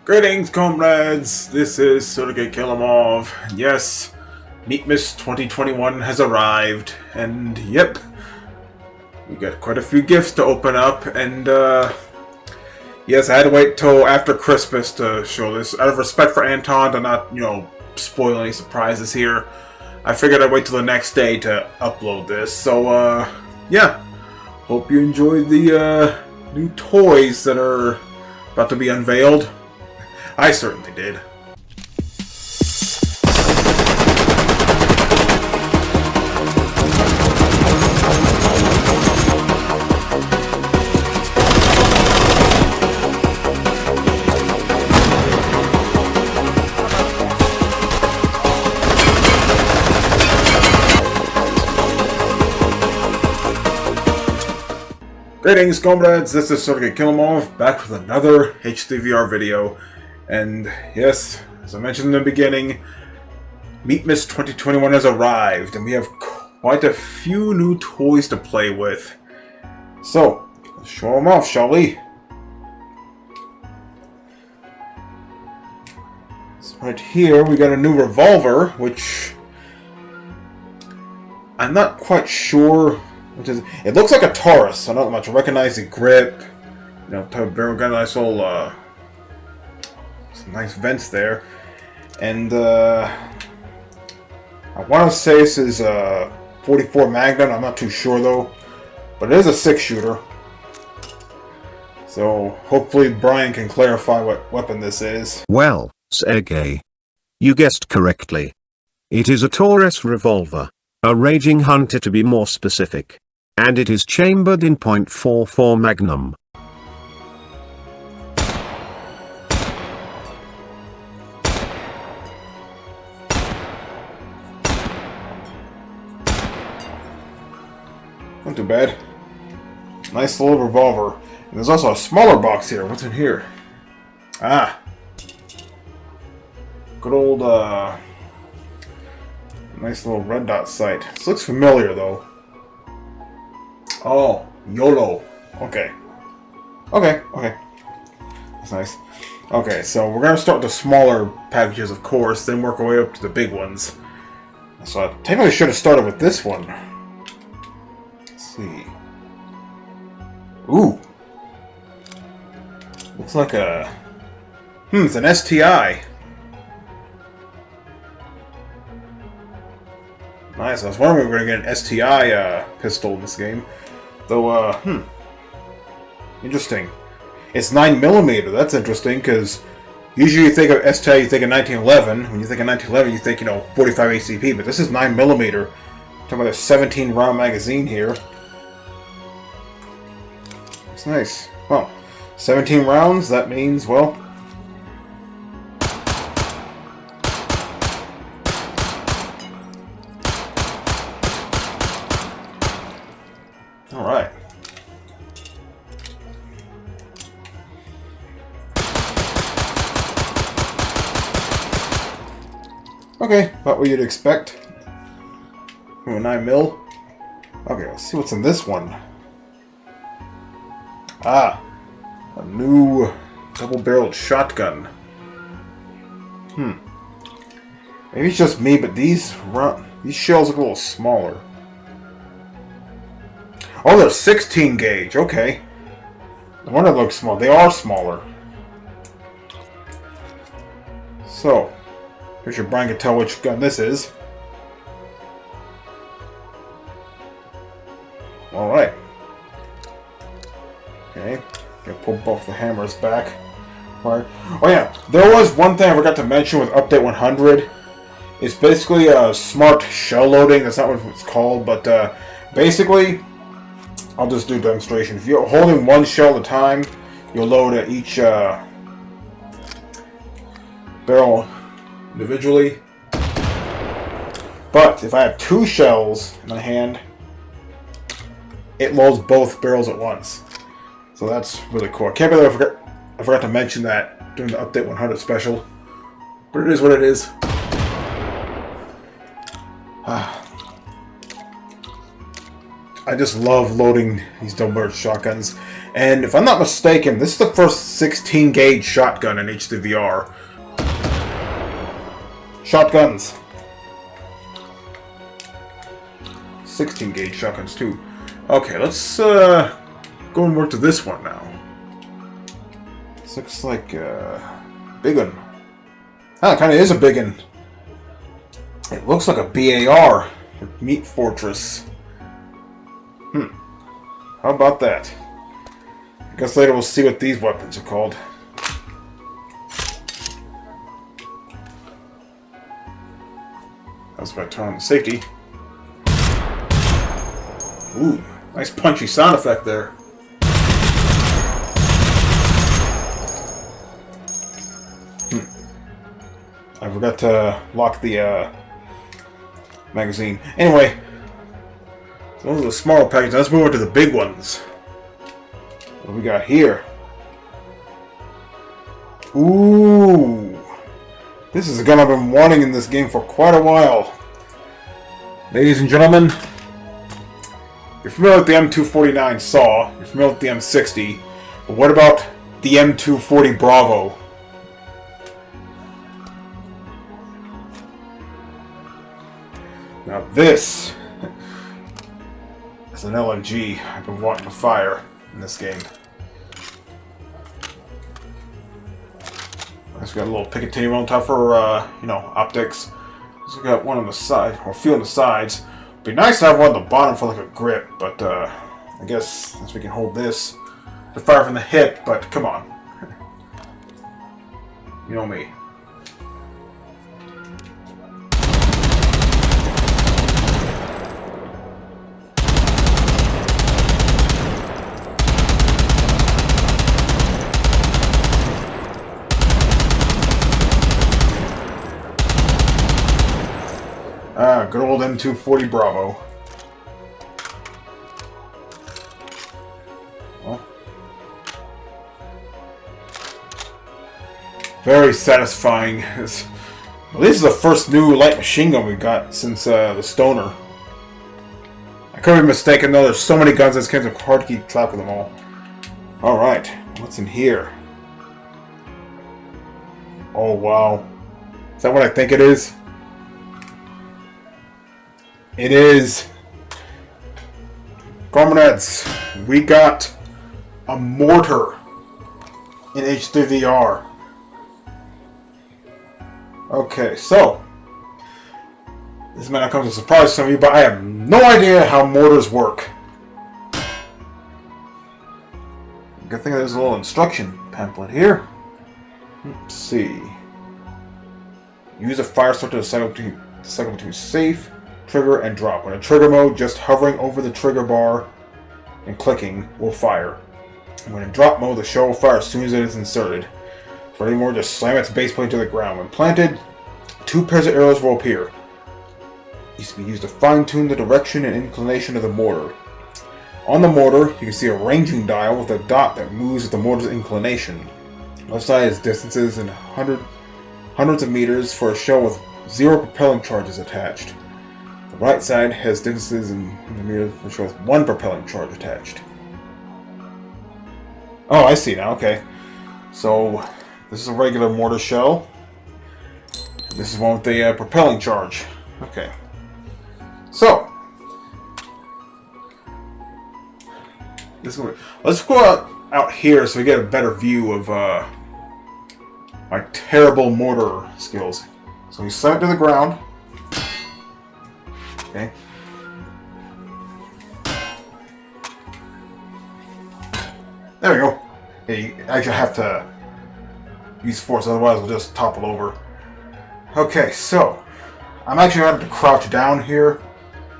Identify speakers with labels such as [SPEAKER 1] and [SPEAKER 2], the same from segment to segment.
[SPEAKER 1] Greetings, comrades! This is Sergey Kilimov. Yes, Meatmas 2021 has arrived, and yep, we got quite a few gifts to open up, and yes, I had to wait till after Christmas to show this. Out of respect for Anton, to not, spoil any surprises here, I figured I'd wait till the next day to upload this. So, yeah, hope you enjoyed the new toys that are about to be unveiled. I certainly did. Greetings, comrades, this is Sergey Kilimov, back with another H3VR video. And yes, as I mentioned in the beginning, Meatmas 2021 has arrived, and we have quite a few new toys to play with. So, let's show them off, shall we? So right here, we got a new Revolver, which I'm not quite sure what is. It looks like a Taurus. I don't much recognize the grip. Type of barrel, got a nice little some nice vents there, and I want to say this is a 44 Magnum. I'm not too sure though, but it is a 6-shooter. So hopefully Brian can clarify what weapon this is.
[SPEAKER 2] Well, Sergey, you guessed correctly. It is a Taurus revolver, a raging hunter to be more specific, and it is chambered in .44 Magnum.
[SPEAKER 1] Not too bad. Nice little revolver. And there's also a smaller box here. What's in here? Ah. Good old, nice little red dot sight. This looks familiar, though. Oh, YOLO. Okay. Okay. That's nice. Okay, so we're going to start with the smaller packages, of course, then work our way up to the big ones. So I technically should have started with this one. See. Ooh. Looks like a... it's an STI. Nice. I was wondering if we were going to get an STI pistol in this game. Though, interesting. It's 9mm. That's interesting, because usually you think of STI, you think of 1911. When you think of 1911, you think, 45 ACP, but this is 9mm. Talking about a 17-round magazine here. It's nice. Well, 17 rounds, that means, well... Alright. Okay, about what you'd expect. From a 9mm. Okay, let's see what's in this one. Ah, a new double-barreled shotgun. Maybe it's just me, but these shells look a little smaller. Oh, they're 16 gauge. Okay. No wonder they look small. They are smaller. So, pretty sure Brian can tell which gun this is. All right. Okay, gonna pull both the hammers back. Alright. Oh yeah, there was one thing I forgot to mention with Update 100. It's basically a smart shell loading. That's not what it's called, but basically, I'll just do a demonstration. If you're holding one shell at a time, you'll load each barrel individually. But if I have 2 shells in my hand, it loads both barrels at once. So that's really cool. I can't believe I forgot to mention that during the Update 100 special. But it is what it is. I just love loading these double-barreled shotguns. And if I'm not mistaken, this is the first 16 gauge shotgun in H3VR. Shotguns. 16 gauge shotguns too. Okay, let's go and work to this one now. This looks like a big one. Ah, it kind of is a big one. It looks like a BAR, Meat Fortress. How about that? I guess later we'll see what these weapons are called. That's if I turn on the safety. Ooh, nice punchy sound effect there. I forgot to lock the magazine. Anyway, those are the smaller packages. Let's move on to the big ones. What do we got here? Ooh, this is a gun I've been wanting in this game for quite a while. Ladies and gentlemen, you're familiar with the M249 Saw, you're familiar with the M60, but what about the M240 Bravo? Now this is an LMG I've been wanting to fire in this game. It's got a little Picatinny on top for, optics. It's got one on the side, or a few on the sides. It'd be nice to have one on the bottom for like a grip, but I guess since we can hold this to fire from the hip, but come on. You know me. Good old M240 Bravo. Well, very satisfying. Well, this is the first new light machine gun we've got since the Stoner. I could be mistaken though, there's so many guns in this game, it's hard to keep track of them all. Alright, what's in here? Oh wow. Is that what I think it is? It is. Comrades, we got a mortar in H3VR. Okay, so this might not come as a surprise to some of you, but I have no idea how mortars work. Good thing there's a little instruction pamphlet here. Let's see. Use a fire starter to cycle between safe, trigger, and drop. When in trigger mode, just hovering over the trigger bar and clicking will fire. And when in drop mode, the shell will fire as soon as it is inserted. For any more, just slam its base plate to the ground. When planted, 2 pairs of arrows will appear. These can be used to fine-tune the direction and inclination of the mortar. On the mortar, you can see a ranging dial with a dot that moves with the mortar's inclination. Left side is distances in hundreds of meters for a shell with 0 propelling charges attached. The right side has distances in the meters for a shell with 1 propelling charge attached. Oh, I see now, okay. So, this is a regular mortar shell. This is one with the propelling charge. Okay. So, let's go out here so we get a better view of my terrible mortar skills. So we slam it to the ground. Okay. There we go. Yeah, you actually have to use force, otherwise it'll just topple over. Okay, so I'm actually going to have to crouch down here.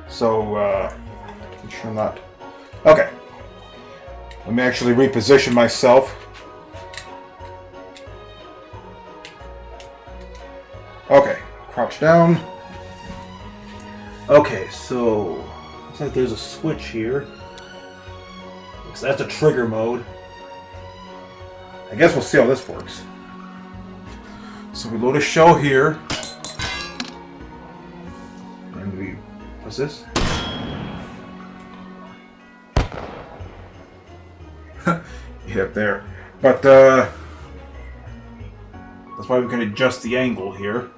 [SPEAKER 1] So, make sure I'm not. Okay. Let me actually reposition myself. Okay, crouch down. Okay, so looks like there's a switch here. So that's a trigger mode. I guess we'll see how this works. So we load a shell here. And we what's this? get up there. But that's why we can adjust the angle here.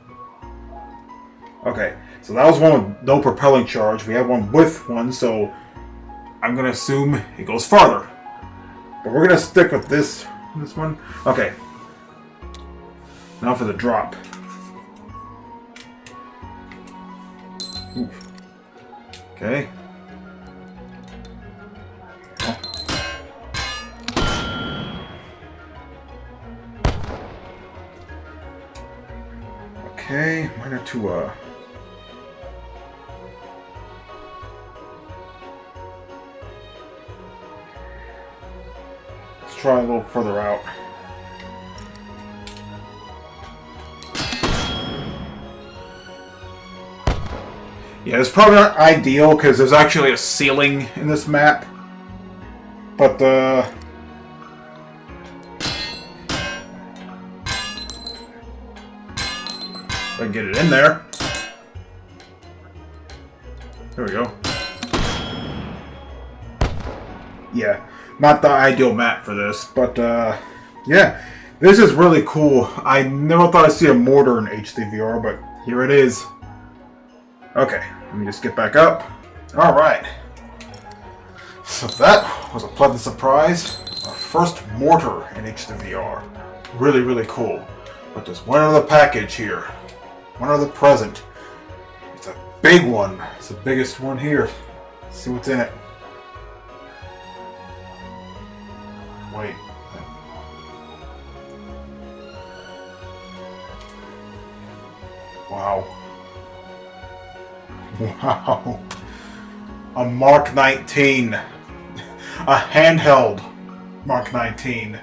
[SPEAKER 1] Okay, so that was one with no propelling charge. We have one with one, so I'm gonna assume it goes farther. But we're gonna stick with this one. Okay. Now for the drop. Oof. Okay. Okay, mine are too let's try a little further out. Yeah, it's probably not ideal because there's actually a ceiling in this map. But if I can get it in there. There we go. Yeah, not the ideal map for this, but yeah, this is really cool. I never thought I'd see a mortar in H3VR, but here it is. Okay, let me just get back up. Alright. So that was a pleasant surprise. Our first mortar in H3VR. Really, really cool. But there's one other package here. One other present. It's a big one. It's the biggest one here. Let's see what's in it. Wait. Wow. Wow. A Mark 19. A handheld Mark 19.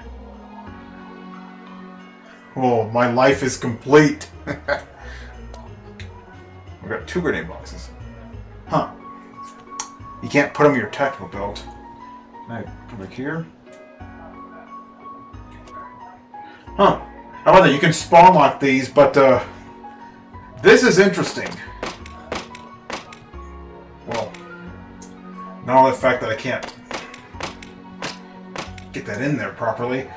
[SPEAKER 1] Oh, my life is complete. We've got 2 grenade boxes. Huh. You can't put them in your tactical belt. Can I come back here? Huh. How about that? You can spawn lock these, but this is interesting. Well, not only the fact that I can't get that in there properly.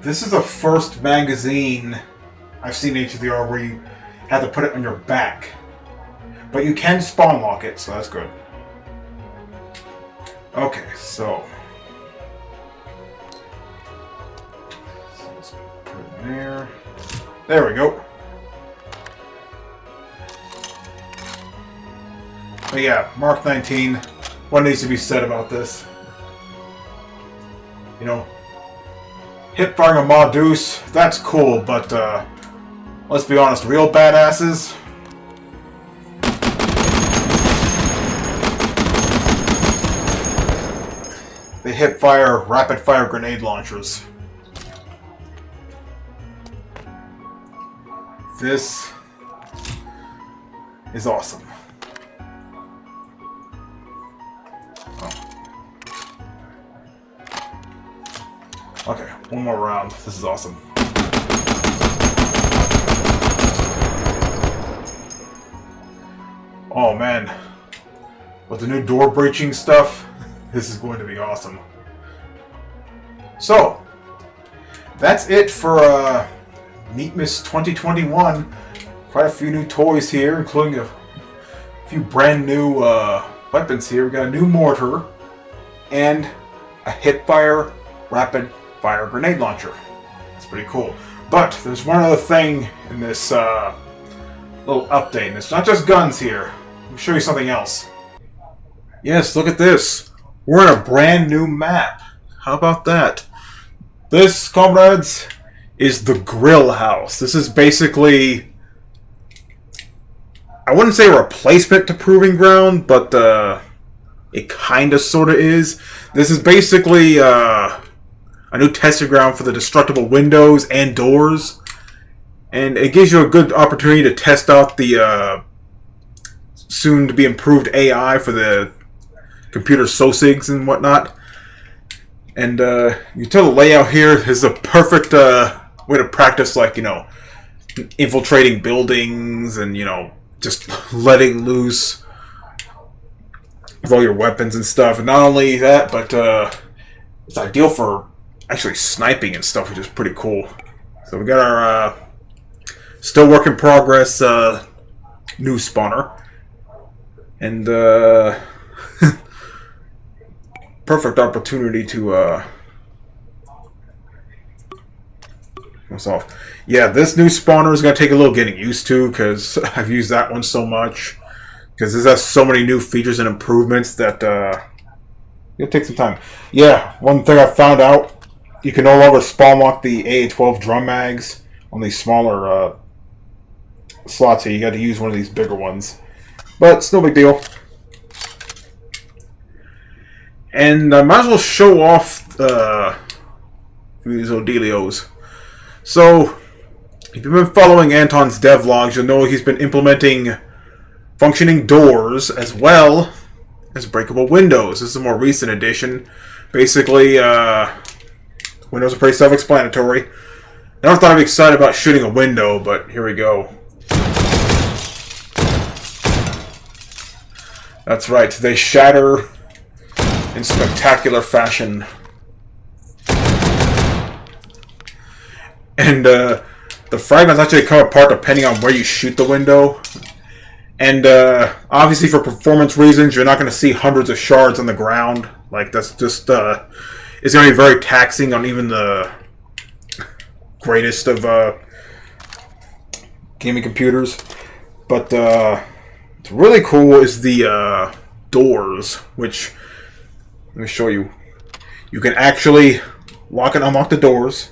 [SPEAKER 1] This is the first magazine I've seen in H3VR where you have to put it on your back. But you can spawn lock it, so that's good. Okay, so let's put it in there. There we go. But yeah, Mark 19. What needs to be said about this? You know, hip firing a Ma Deuce, that's cool, but let's be honest, real badasses. They hip fire rapid fire grenade launchers. This is awesome. Okay, one more round. This is awesome. Oh man. With the new door breaching stuff, this is going to be awesome. So, that's it for Meatmas 2021. Quite a few new toys here, including a few brand new weapons here. We got a new mortar and a hip-fire rapid fire grenade launcher. That's pretty cool. But there's one other thing in this little update. And it's not just guns here. Let me show you something else. Yes, look at this. We're in a brand new map. How about that? This, comrades, is the Grill House. This is basically, I wouldn't say a replacement to Proving Ground, but it kind of sort of is. This is basically a new testing ground for the destructible windows and doors. And it gives you a good opportunity to test out the soon-to-be improved AI for the computer SOSIGs and whatnot. And you tell the layout here is a perfect way to practice, like, you know, infiltrating buildings and, you know, just letting loose with all your weapons and stuff. And not only that, but it's ideal for actually sniping and stuff, which is pretty cool. So we got our still work in progress new spawner. And perfect opportunity to what's off. Yeah, this new spawner is going to take a little getting used to because I've used that one so much. Because this has so many new features and improvements that it'll take some time. Yeah, one thing I found out, you can no longer spawn lock the AA-12 drum mags on these smaller slots here. You got to use one of these bigger ones. But it's no big deal. And I might as well show off these Odelios. So, if you've been following Anton's devlogs, you'll know he's been implementing functioning doors as well as breakable windows. This is a more recent addition. Basically, windows are pretty self-explanatory. I never thought I'd be excited about shooting a window, but here we go. That's right, they shatter in spectacular fashion. And the fragments actually come apart depending on where you shoot the window. And obviously for performance reasons, you're not going to see hundreds of shards on the ground. Like, that's just, it's going to be very taxing on even the greatest of gaming computers. But what's really cool is the doors, which, let me show you. You can actually lock and unlock the doors.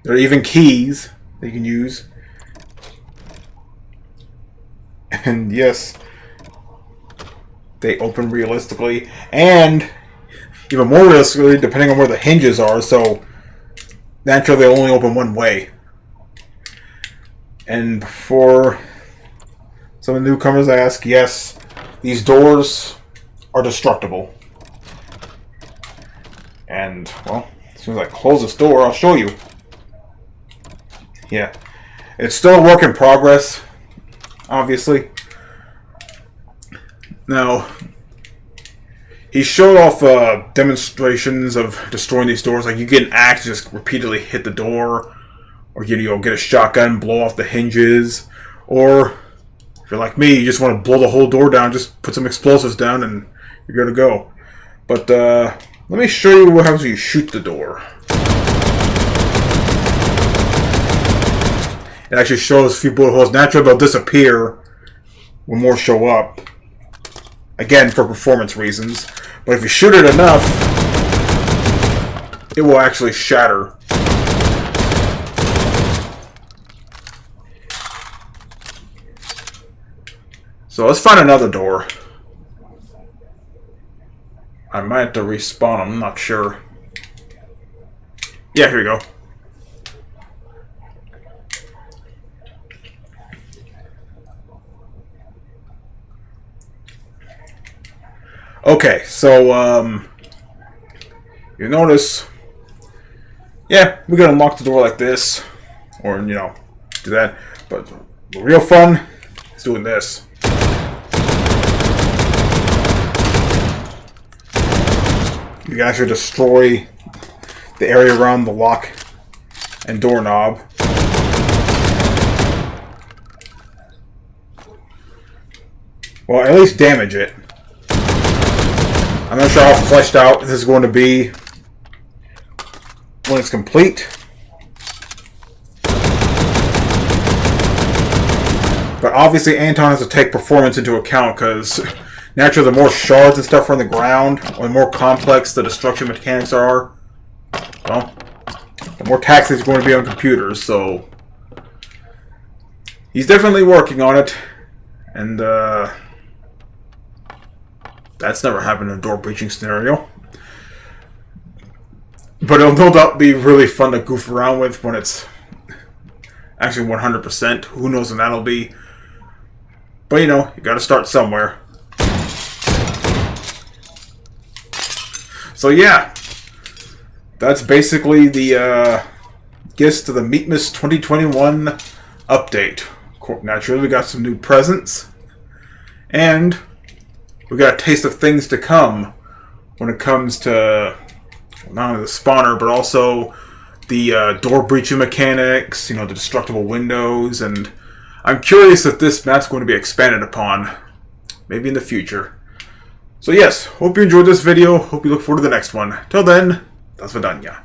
[SPEAKER 1] There are even keys that you can use. And yes, they open realistically, and even more realistically depending on where the hinges are, so naturally they only open one way. And before some of the newcomers ask, yes, these doors are destructible. And, well, as soon as I close this door, I'll show you. Yeah, it's still a work in progress, obviously. Now, he showed off demonstrations of destroying these doors. Like, you get an axe, just repeatedly hit the door, or you know, get a shotgun, blow off the hinges, or if you're like me, you just want to blow the whole door down, just put some explosives down, and you're good to go. But let me show you what happens when you shoot the door. It actually shows a few bullet holes. Naturally, they'll disappear when more show up. Again, for performance reasons. But if you shoot it enough, it will actually shatter. So let's find another door. I might have to respawn them, I'm not sure. Yeah, here we go. Okay, so, you notice, yeah, we gotta unlock the door like this, or, you know, do that, but the real fun is doing this. You can actually destroy the area around the lock and doorknob. Well, at least damage it. I'm not sure how fleshed out this is going to be when it's complete. But obviously Anton has to take performance into account because naturally the more shards and stuff are on the ground, or the more complex the destruction mechanics are, well, the more taxing it's going to be on computers, so he's definitely working on it, and that's never happened in a door breaching scenario. But it'll no doubt be really fun to goof around with when it's actually 100%. Who knows when that'll be. But you know, you gotta start somewhere. So yeah, that's basically the gist of the Meatmas 2021 update. Naturally, we got some new presents, and we got a taste of things to come when it comes to not only the spawner, but also the door breaching mechanics, the destructible windows, and I'm curious if this map's going to be expanded upon, maybe in the future. So yes, hope you enjoyed this video, hope you look forward to the next one. Till then, das vidania.